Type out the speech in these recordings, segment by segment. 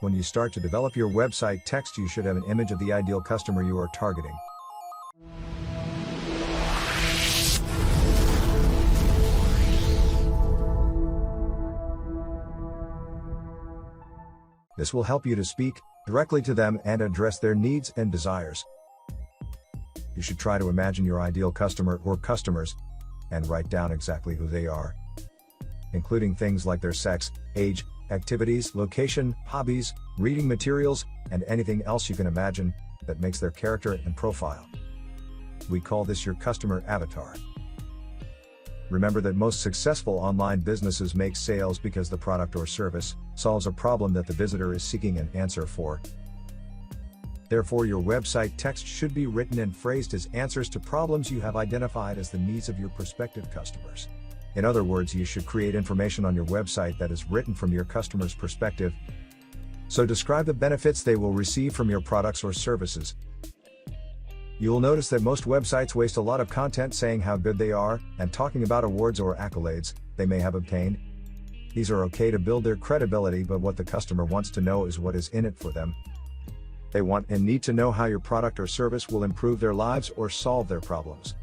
When you start to develop your website text, you should have an image of the ideal customer you are targeting. This will help you to speak directly to them and address their needs and desires. You should try to imagine your ideal customer or customers and write down exactly who they are, including things like their sex, age, activities, location, hobbies, reading materials, and anything else you can imagine that makes their character and profile. We call this your customer avatar. Remember that most successful online businesses make sales because the product or service solves a problem that the visitor is seeking an answer for. Therefore, your website text should be written and phrased as answers to problems you have identified as the needs of your prospective customers. In other words, you should create information on your website that is written from your customer's perspective. So describe the benefits they will receive from your products or services. You will notice that most websites waste a lot of content saying how good they are and talking about awards or accolades they may have obtained. These are okay to build their credibility, but what the customer wants to know is what is in it for them. They want and need to know how your product or service will improve their lives or solve their problems.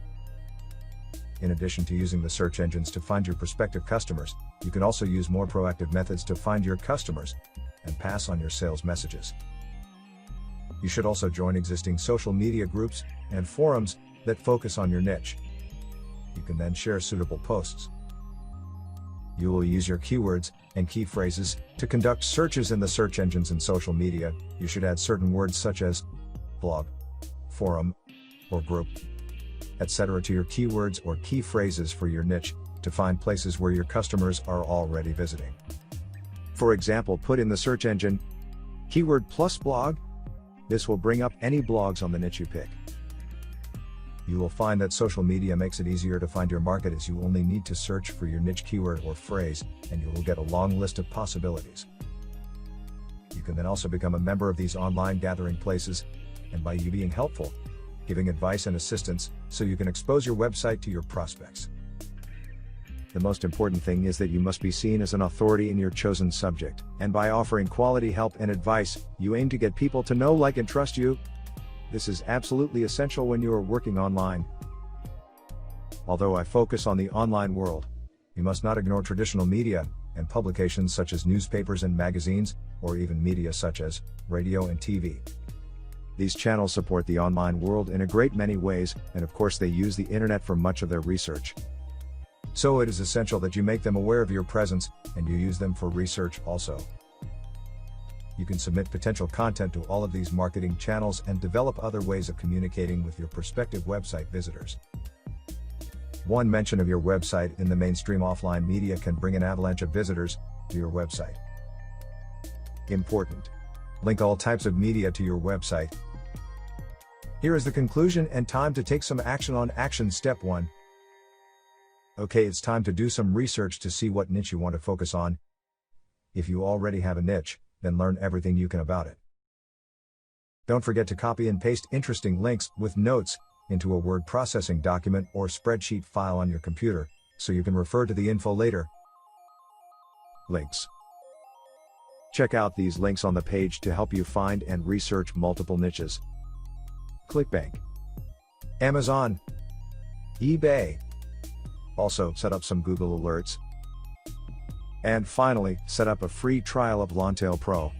In addition to using the search engines to find your prospective customers, you can also use more proactive methods to find your customers and pass on your sales messages. You should also join existing social media groups and forums that focus on your niche. You can then share suitable posts. You will use your keywords and key phrases to conduct searches in the search engines and social media. You should add certain words such as blog, forum, or group, etc. to your keywords or key phrases for your niche to find places where your customers are already visiting. For example, put in the search engine keyword plus blog. This will bring up any blogs on the niche you pick. You will find that social media makes it easier to find your market, as you only need to search for your niche keyword or phrase, and you will get a long list of possibilities. You can then also become a member of these online gathering places, and by you being helpful, giving advice and assistance, so you can expose your website to your prospects. The most important thing is that you must be seen as an authority in your chosen subject, and by offering quality help and advice, you aim to get people to know, like, and trust you. This is absolutely essential when you are working online. Although I focus on the online world, you must not ignore traditional media and publications such as newspapers and magazines, or even media such as radio and TV. These channels support the online world in a great many ways, and of course they use the internet for much of their research. So it is essential that you make them aware of your presence, and you use them for research also. You can submit potential content to all of these marketing channels and develop other ways of communicating with your prospective website visitors. One mention of your website in the mainstream offline media can bring an avalanche of visitors to your website. Important. Link all types of media to your website. Here is the conclusion and time to take some action on action step 1. Okay, it's time to do some research to see what niche you want to focus on. If you already have a niche, then learn everything you can about it. Don't forget to copy and paste interesting links with notes into a word processing document or spreadsheet file on your computer, so you can refer to the info later. Links. Check out these links on the page to help you find and research multiple niches. ClickBank, Amazon, eBay. Also, set up some Google alerts. And finally, set up a free trial of Longtail Pro.